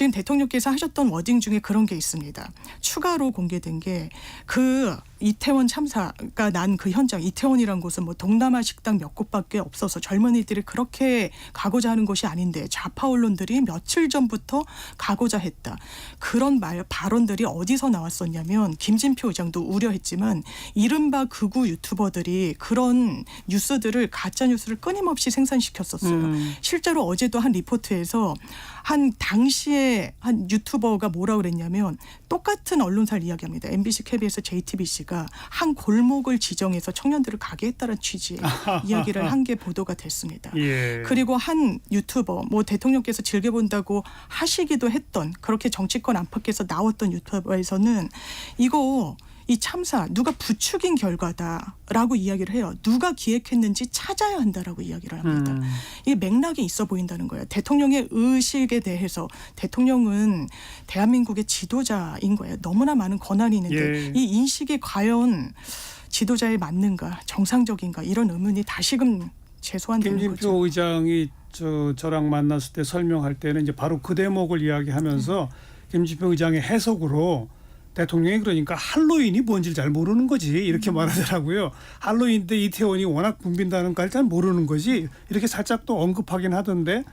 지금 대통령께서 하셨던 워딩 중에 그런 게 있습니다. 추가로 공개된 게 그 이태원 참사가 난 그 현장, 이태원이란 곳은 뭐 동남아 식당 몇 곳밖에 없어서 젊은이들이 그렇게 가고자 하는 곳이 아닌데 좌파 언론들이 며칠 전부터 가고자 했다. 그런 발언들이 어디서 나왔었냐면 김진표 의장도 우려했지만 이른바 극우 유튜버들이 그런 뉴스들을 가짜 뉴스를 끊임없이 생산시켰었어요. 실제로 어제도 한 리포트에서 한 당시에 한 유튜버가 뭐라 그랬냐면 똑같은 언론사를 이야기합니다. MBC, KBS, JTBC가 한 골목을 지정해서 청년들을 가게 했다는 취지의 이야기를 한 게 보도가 됐습니다. 예. 그리고 한 유튜버, 뭐 대통령께서 즐겨본다고 하시기도 했던 그렇게 정치권 안팎에서 나왔던 유튜버에서는 이거 이 참사 누가 부추긴 결과다라고 이야기를 해요. 누가 기획했는지 찾아야 한다라고 이야기를 합니다. 이게 맥락이 있어 보인다는 거예요. 대통령의 의식에 대해서 대통령은 대한민국의 지도자인 거예요. 너무나 많은 권한이 있는데 예. 이 인식이 과연 지도자에 맞는가, 정상적인가 이런 의문이 다시금 재소한되는 김진표 거죠. 의장이 저랑 만났을 때 설명할 때는 이제 바로 그 대목을 이야기하면서 김진표 의장의 해석으로 대통령이 그러니까 할로윈이 뭔지 잘 모르는 거지 이렇게 말하더라고요. 할로윈 때 이태원이 워낙 붐빈다는 걸 잘 모르는 거지 이렇게 살짝 또 언급하긴 하던데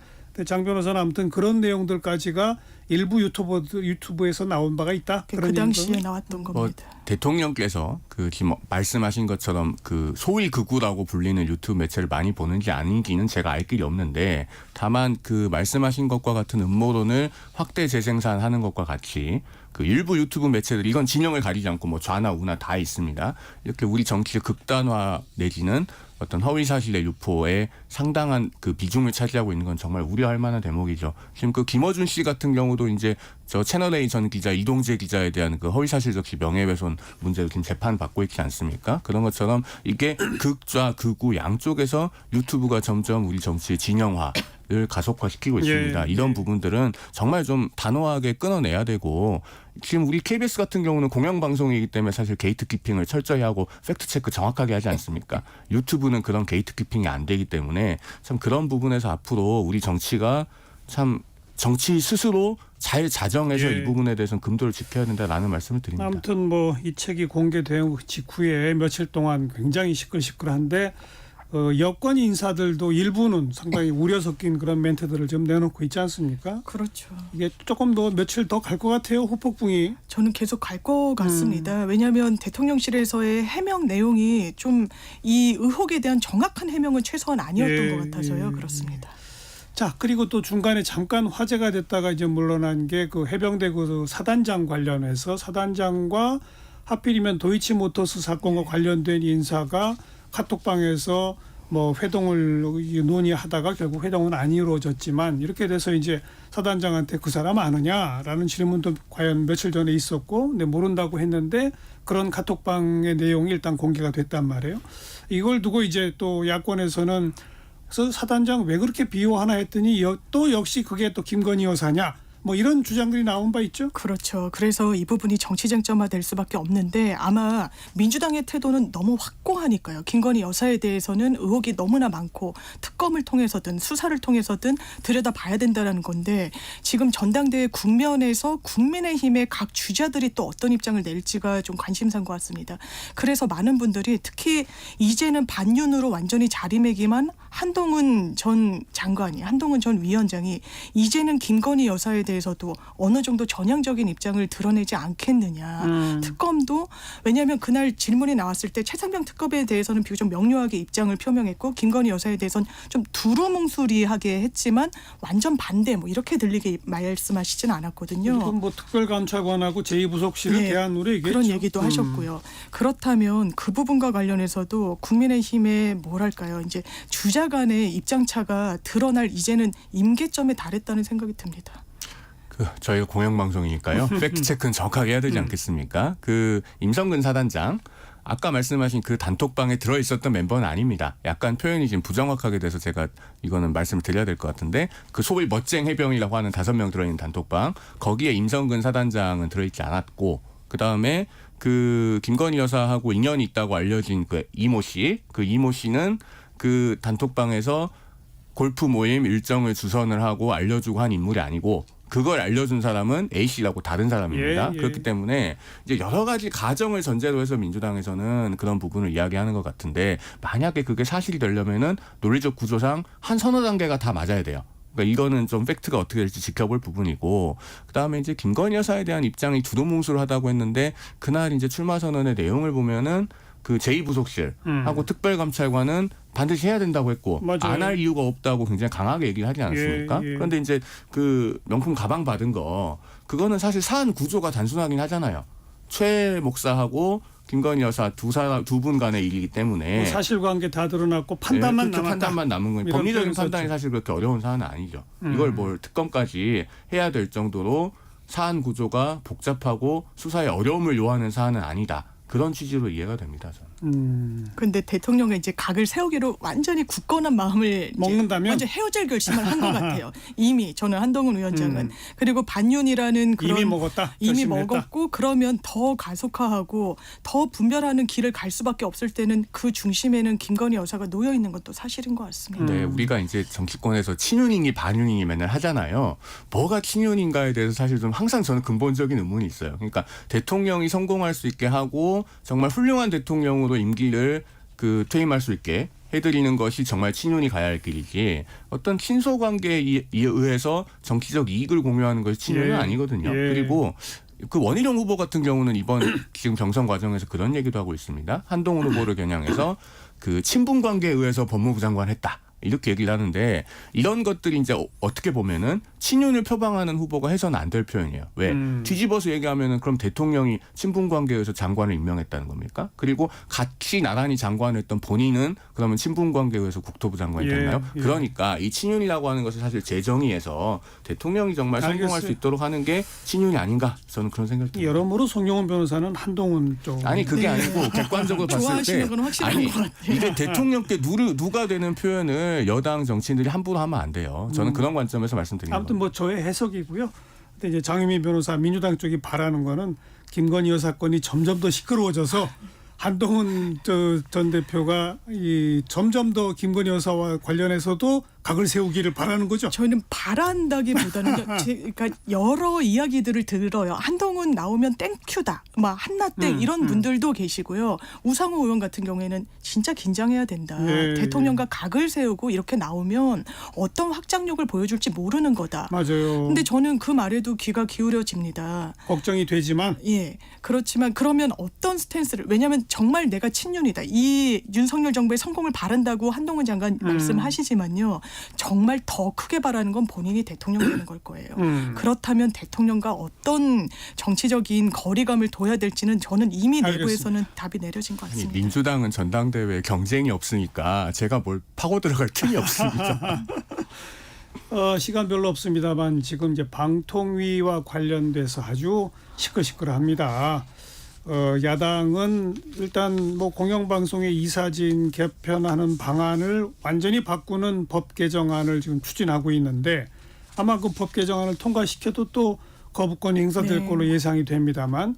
장 변호사는 아무튼 그런 내용들까지가 일부 유튜브에서 나온 바가 있다. 그 당시에 정도는? 나왔던 뭐 겁니다. 대통령께서 그 지금 말씀하신 것처럼 그 소위 극우라고 불리는 유튜브 매체를 많이 보는지 아닌지는 제가 알 길이 없는데 다만 그 말씀하신 것과 같은 음모론을 확대 재생산하는 것과 같이 그 일부 유튜브 매체들 이건 진영을 가리지 않고 뭐 좌나 우나 다 있습니다. 이렇게 우리 정치의 극단화 내지는 어떤 허위 사실의 유포에 상당한 그 비중을 차지하고 있는 건 정말 우려할 만한 대목이죠. 지금 그 김어준 씨 같은 경우도 이제 저 채널A 전 기자 이동재 기자에 대한 그 허위 사실 적시 명예훼손 문제로 지금 재판 받고 있지 않습니까? 그런 것처럼 이게 극좌 극우 양쪽에서 유튜브가 점점 우리 정치의 진영화를 가속화시키고 있습니다. 예, 이런 예. 부분들은 정말 좀 단호하게 끊어내야 되고 지금 우리 KBS 같은 경우는 공영방송이기 때문에 사실 게이트키핑을 철저히 하고 팩트체크 정확하게 하지 않습니까? 유튜브는 그런 게이트키핑이 안 되기 때문에 참 그런 부분에서 앞으로 우리 정치가 참 정치 스스로 잘 자정해서 예. 이 부분에 대해서는 금도를 지켜야 된다라는 말씀을 드립니다. 아무튼 뭐 이 책이 공개된 직후에 며칠 동안 굉장히 시끌시끌한데 여권 인사들도 일부는 상당히 우려 섞인 그런 멘트들을 좀 내놓고 있지 않습니까? 그렇죠. 이게 조금 더 며칠 더 갈 것 같아요. 후폭풍이. 저는 계속 갈 것 같습니다. 왜냐하면 대통령실에서의 해명 내용이 좀 이 의혹에 대한 정확한 해명은 최소한 아니었던 예, 것 같아서요. 예. 그렇습니다. 자, 그리고 또 중간에 잠깐 화제가 됐다가 이제 물러난 게 그 해병대 그 사단장 관련해서 사단장과 하필이면 도이치모터스 사건과 관련된 인사가 카톡방에서 뭐 회동을 논의하다가 결국 회동은 안 이루어졌지만 이렇게 돼서 이제 사단장한테 그 사람 아느냐라는 질문도 과연 며칠 전에 있었고 근데 모른다고 했는데 그런 카톡방의 내용이 일단 공개가 됐단 말이에요. 이걸 두고 이제 또 야권에서는 그래서 사단장 왜 그렇게 비호하나 했더니 또 역시 그게 또 김건희 여사냐 뭐 이런 주장들이 나온 바 있죠. 그렇죠. 그래서 이 부분이 정치 쟁점화될 수밖에 없는데 아마 민주당의 태도는 너무 확고하니까요. 김건희 여사에 대해서는 의혹이 너무나 많고 특검을 통해서든 수사를 통해서든 들여다봐야 된다는 건데 지금 전당대회 국면에서 국민의힘의 각 주자들이 또 어떤 입장을 낼지가 좀 관심사인 것 같습니다. 그래서 많은 분들이 특히 이제는 반윤으로 완전히 자리매김한 한동훈 전 장관이 한동훈 전 위원장이 이제는 김건희 여사에 대해서도 어느 정도 전향적인 입장을 드러내지 않겠느냐. 특검도 왜냐하면 그날 질문이 나왔을 때 최상병 특검에 대해서는 비교적 명료하게 입장을 표명했고 김건희 여사에 대해서는 좀 두루뭉술하게 했지만 완전 반대 뭐 이렇게 들리게 말씀하시진 않았거든요. 그럼 뭐 특별감찰관하고 제2부속실을 네, 개한으로 얘기했죠. 그런 얘기도 하셨고요. 그렇다면 그 부분과 관련해서도 국민의힘의 뭐랄까요, 이제 주자 간의 입장차가 드러날 이제는 임계점에 달했다는 생각이 듭니다. 저희가 공영방송이니까요. 팩트체크는 정확하게 해야 되지 않겠습니까? 그 임성근 사단장 아까 말씀하신 그 단톡방에 들어있었던 멤버는 아닙니다. 약간 표현이 지금 부정확하게 돼서 제가 이거는 말씀을 드려야 될 것 같은데 그 소위 멋쟁 해병이라고 하는 5명 들어있는 단톡방 거기에 임성근 사단장은 들어있지 않았고 그다음에 그 김건희 여사하고 인연이 있다고 알려진 그 이모 씨는 그 단톡방에서 골프 모임 일정을 주선을 하고 알려주고 한 인물이 아니고 그걸 알려준 사람은 A 씨라고 다른 사람입니다. 예, 예. 그렇기 때문에 이제 여러 가지 가정을 전제로 해서 민주당에서는 그런 부분을 이야기하는 것 같은데 만약에 그게 사실이 되려면은 논리적 구조상 한 서너 단계가 다 맞아야 돼요. 그러니까 이거는 좀 팩트가 어떻게 될지 지켜볼 부분이고 그다음에 이제 김건희 여사에 대한 입장이 두루뭉술하다고 했는데 그날 이제 출마 선언의 내용을 보면은 그 제2부속실하고 특별감찰관은 반드시 해야 된다고 했고 맞아요. 안 할 이유가 없다고 굉장히 강하게 얘기를 하지 않았습니까? 예, 예. 그런데 이제 그 명품 가방 받은 거 그거는 사실 사안 구조가 단순하긴 하잖아요. 최 목사하고 김건희 여사 두 분 간의 일이기 때문에 뭐 사실관계 다 드러났고 판단만 그렇게 남았다. 판단만 남은 거예요. 이런 법리적인 표현을 판단이 썼죠. 사실 그렇게 어려운 사안은 아니죠. 이걸 뭘 특검까지 해야 될 정도로 사안 구조가 복잡하고 수사에 어려움을 요하는 사안은 아니다. 그런 취지로 이해가 됩니다. 저는. 근데 대통령이 이제 각을 세우기로 완전히 굳건한 마음을 이제 먹는다면? 완전 헤어질 결심을 한 것 같아요. 이미 저는 한동훈 위원장은 그리고 반윤이라는 그런 이미 먹었다. 이미 결심했다. 먹었고 그러면 더 가속화하고 더 분별하는 길을 갈 수밖에 없을 때는 그 중심에는 김건희 여사가 놓여 있는 것도 사실인 것 같습니다. 네, 우리가 이제 정치권에서 친윤이니 반윤이니 맨날 하잖아요. 뭐가 친윤인가에 대해서 사실 좀 항상 저는 근본적인 의문이 있어요. 그러니까 대통령이 성공할 수 있게 하고 정말 훌륭한 대통령으로 임기를 퇴임할 수 있게 해드리는 것이 정말 친윤이 가야 할 길이지 어떤 친소 관계에 의해서 정치적 이익을 공유하는 것이 친윤은 예. 아니거든요. 예. 그리고 그 원희룡 후보 같은 경우는 이번 지금 경선 과정에서 그런 얘기도 하고 있습니다. 한동훈 후보를 겨냥해서 그 친분 관계에 의해서 법무부 장관 했다. 이렇게 얘기를 하는데 이런 것들이 이제 어떻게 보면은 친윤을 표방하는 후보가 해서는 안 될 표현이에요. 왜? 뒤집어서 얘기하면은 그럼 대통령이 친분 관계에 의해서 장관을 임명했다는 겁니까? 그리고 같이 나란히 장관을 했던 본인은 그러면 친분 관계에 의해서 국토부 장관이 예, 됐나요? 예. 그러니까 이 친윤이라고 하는 것을 사실 재정의해서 대통령이 정말 성공할 알겠어요. 수 있도록 하는 게 친윤이 아닌가? 저는 그런 생각이 듭니다. 여러모로 송영훈 변호사는 한동훈 쪽. 아니 그게 아니고 객관적으로 봤을 때 좋아하시는 건 확실한 것 같아요. 이게 대통령께 누가 되는 표현을 여당 정치인들이 함부로 하면 안 돼요. 저는 그런 관점에서 말씀드리는 아무튼 겁니다. 뭐 저의 해석이고요. 근데 이제 장유민 변호사 민주당 쪽이 바라는 거는 김건희 여사 건이 점점 더 시끄러워져서 한동훈 전 대표가 점점 더 김건희 여사와 관련해서도 각을 세우기를 바라는 거죠. 저희는 바란다기보다는 그러니까 여러 이야기들을 들어요. 한동훈 나오면 땡큐다, 막 한나땡 이런 분들도 계시고요. 우상호 의원 같은 경우에는 진짜 긴장해야 된다. 예, 대통령과 각을 세우고 이렇게 나오면 어떤 확장력을 보여줄지 모르는 거다. 맞아요. 근데 저는 그 말에도 귀가 기울여집니다. 걱정이 되지만 예, 그렇지만 그러면 어떤 스탠스를 왜냐하면 정말 내가 친윤이다. 이 윤석열 정부의 성공을 바란다고 한동훈 장관 말씀하시지만요. 정말 더 크게 바라는 건 본인이 대통령 되는 걸 거예요. 그렇다면 대통령과 어떤 정치적인 거리감을 둬야 될지는 저는 이미 알겠습니다. 내부에서는 답이 내려진 것 아니, 같습니다. 민주당은 전당대회에 경쟁이 없으니까 제가 뭘 파고 들어갈 틈이 없습니다. 시간 별로 없습니다만 지금 이제 방통위와 관련돼서 아주 시끌시끌합니다. 야당은 일단 뭐 공영방송의 이사진 개편하는 방안을 완전히 바꾸는 법 개정안을 지금 추진하고 있는데 아마 그 법 개정안을 통과시켜도 또 거부권이 행사될 네. 걸로 예상이 됩니다만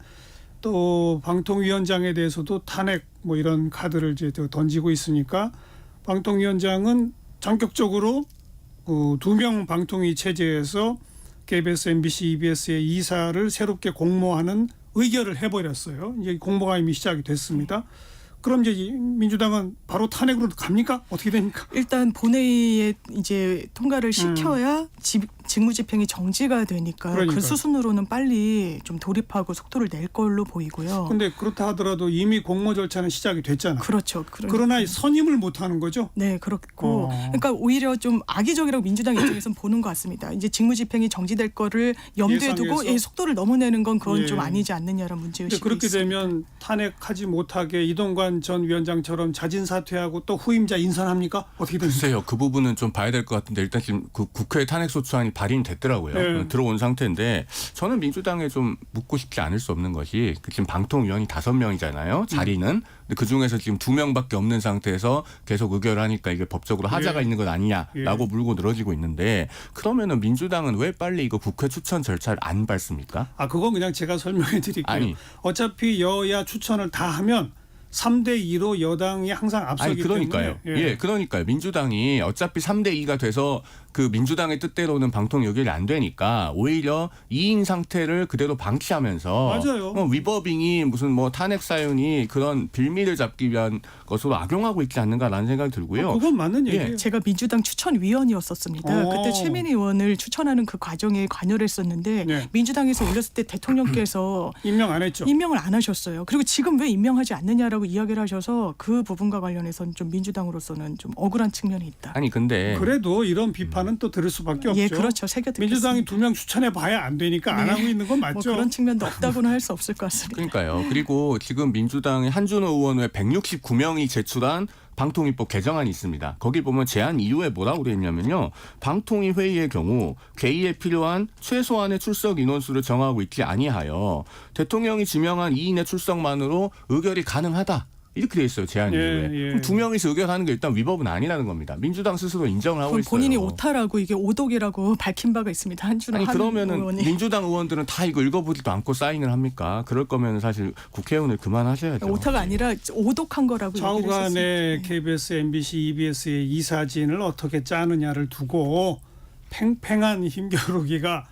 또 방통위원장에 대해서도 탄핵 뭐 이런 카드를 이제 던지고 있으니까 방통위원장은 전격적으로 2명 방통위 체제에서 KBS, MBC, EBS의 이사를 새롭게 공모하는 의결을 해버렸어요. 이제 공모가 이미 시작이 됐습니다. 그럼 이제 민주당은 바로 탄핵으로 갑니까? 어떻게 됩니까? 일단 본회의에 이제 통과를 시켜야 직무집행이 정지가 되니까 그러니까요. 그 수순으로는 빨리 좀 돌입하고 속도를 낼 걸로 보이고요. 근데 그렇다 하더라도 이미 공모 절차는 시작이 됐잖아요. 그렇죠. 그러나 선임을 못하는 거죠. 네, 그렇고 어. 그러니까 오히려 좀 악의적이라고 민주당 입장에서는 보는 것 같습니다. 이제 직무집행이 정지될 거를 염두에 두고 예상해서? 속도를 너무 내는 건 그건 예. 좀 아니지 않느냐라는 근데 문제의식이 그렇게 있습니다. 되면 탄핵하지 못하게 이동관 전 위원장처럼 자진 사퇴하고 또 후임자 인선합니까? 어떻게 됩니까? 글쎄요. 그 부분은 좀 봐야 될 것 같은데 일단 지금 그 국회 탄핵소추안이 발의는 됐더라고요. 네. 들어온 상태인데 저는 민주당에 좀 묻고 싶지 않을 수 없는 것이 지금 방통위원이 5명이잖아요. 자리는. 근데 그중에서 지금 2명밖에 없는 상태에서 계속 의결을 하니까 이게 법적으로 하자가 예. 있는 것 아니냐라고 물고 늘어지고 있는데 그러면은 민주당은 왜 빨리 이거 국회 추천 절차를 안 밟습니까? 그건 그냥 제가 설명해 드릴게요. 아니. 어차피 여야 추천을 다 하면 3대 2로 여당이 항상 앞서기 아니 그러니까요. 때문에 예, 그러니까요. 민주당이 어차피 3대 2가 돼서 그 민주당의 뜻대로는 방통 요결이 안 되니까 오히려 2인 상태를 그대로 방치하면서 맞아요. 위버빙이 무슨 뭐 탄핵 사연이 그런 빌미를 잡기 위한 것으로 악용하고 있지 않는가라는 생각이 들고요. 그건 맞는 예. 얘기예요. 제가 민주당 추천위원이었었습니다. 오. 그때 최민희 의원을 추천하는 그 과정에 관여를 했었는데 네. 민주당에서 올렸을 때 대통령께서 임명 안 했죠. 임명을 안 하셨어요. 그리고 지금 왜 임명하지 않느냐라고 이야기를 하셔서 그 부분과 관련해서는 좀 민주당으로서는 좀 억울한 측면이 있다. 아니 근데 그래도 이런 비판은 또 들을 수밖에 없죠. 예, 그렇죠. 새겨듣겠습니다. 민주당이 2명 추천해 봐야 안 되니까 안 네. 하고 있는 건 뭐 맞죠. 그런 측면도 없다고는 할 수 없을 것 같습니다. 그러니까요. 그리고 지금 민주당의 한준호 의원 외 169명이 제출한 방통위법 개정안이 있습니다. 거기 보면 제안 이유에 뭐라고 되어 있냐면요. 방통위 회의의 경우 개의에 필요한 최소한의 출석 인원수를 정하고 있지 아니하여 대통령이 지명한 2인의 출석만으로 의결이 가능하다. 이렇게 돼 있어요. 제안 예, 이후에. 예. 그럼 2명이서 의결하는 게 일단 위법은 아니라는 겁니다. 민주당 스스로 인정을 하고 그건 있어요. 본인이 오타라고 이게 오독이라고 밝힌 바가 있습니다. 한준호 아니 한 그러면은 의원이. 민주당 의원들은 다 이거 읽어보지도 않고 사인을 합니까? 그럴 거면 사실 국회의원을 그만하셔야죠. 오타가 아니라 오독한 거라고 얘기를 좌우간의 했었습니다. KBS, MBC, EBS의 이사진을 어떻게 짜느냐를 두고 팽팽한 힘겨루기가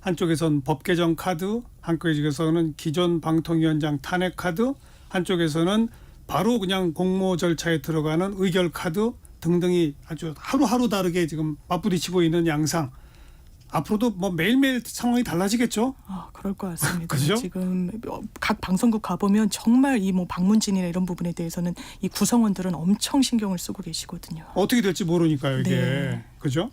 한쪽에선 법 개정 카드, 한쪽에서는 기존 방통위원장 탄핵 카드, 한쪽에서는 바로 그냥 공모 절차에 들어가는 의결 카드 등등이 아주 하루하루 다르게 지금 맞부딪히고 있는 양상. 앞으로도 뭐 매일매일 상황이 달라지겠죠. 그럴 것 같습니다. 그죠? 지금 각 방송국 가보면 정말 이 뭐 방문진이나 이런 부분에 대해서는 이 구성원들은 엄청 신경을 쓰고 계시거든요. 어떻게 될지 모르니까요, 이게. 네. 그죠?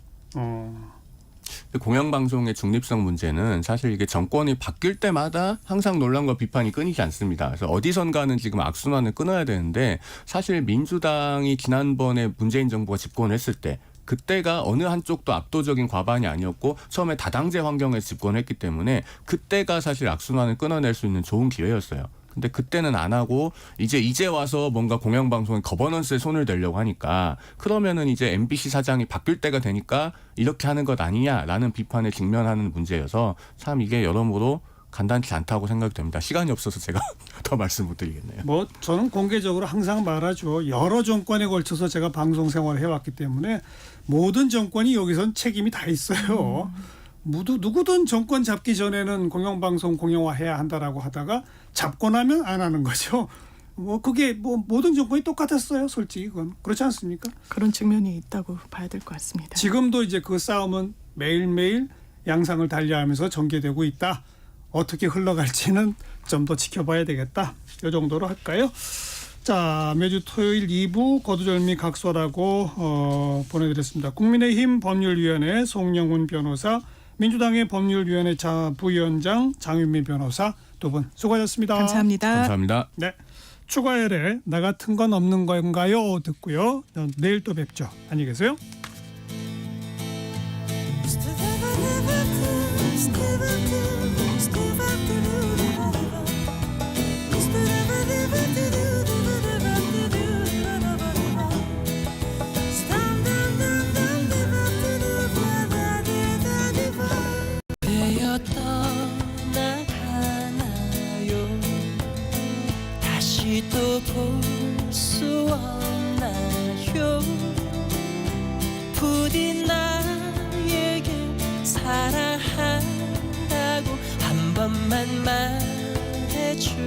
공영방송의 중립성 문제는 사실 이게 정권이 바뀔 때마다 항상 논란과 비판이 끊이지 않습니다. 그래서 어디선가는 지금 악순환을 끊어야 되는데 사실 민주당이 지난번에 문재인 정부가 집권을 했을 때 그때가 어느 한쪽도 압도적인 과반이 아니었고 처음에 다당제 환경에서 집권했기 때문에 그때가 사실 악순환을 끊어낼 수 있는 좋은 기회였어요. 근데 그때는 안 하고 이제 와서 뭔가 공영방송의 거버넌스에 손을 대려고 하니까 그러면은 이제 MBC 사장이 바뀔 때가 되니까 이렇게 하는 것 아니냐라는 비판에 직면하는 문제여서 참 이게 여러모로 간단치 않다고 생각이 됩니다. 시간이 없어서 제가 더 말씀 못 드리겠네요. 뭐 저는 공개적으로 항상 말하죠. 여러 정권에 걸쳐서 제가 방송 생활을 해왔기 때문에 모든 정권이 여기선 책임이 다 있어요. 누구든 정권 잡기 전에는 공영방송 공영화해야 한다라고 하다가 잡고 나면 안 하는 거죠. 뭐 그게 뭐 모든 정권이 똑같았어요. 솔직히 그건 그렇지 않습니까? 그런 측면이 있다고 봐야 될 것 같습니다. 지금도 이제 그 싸움은 매일매일 양상을 달리하면서 전개되고 있다. 어떻게 흘러갈지는 좀 더 지켜봐야 되겠다. 이 정도로 할까요? 자, 매주 토요일 2부 거두절미 각서라고 보내드렸습니다. 국민의힘 법률위원회 송영훈 변호사, 민주당의 법률위원회 부위원장 장윤미 변호사 두 분 수고하셨습니다. 감사합니다. 감사합니다. 네, 추가열에 나 같은 건 없는 건가요? 듣고요. 내일 또 뵙죠. 안녕히 계세요. 다시 또 볼 수 없나요? 부디 나에게 사랑한다고 한 번만 말해주세요.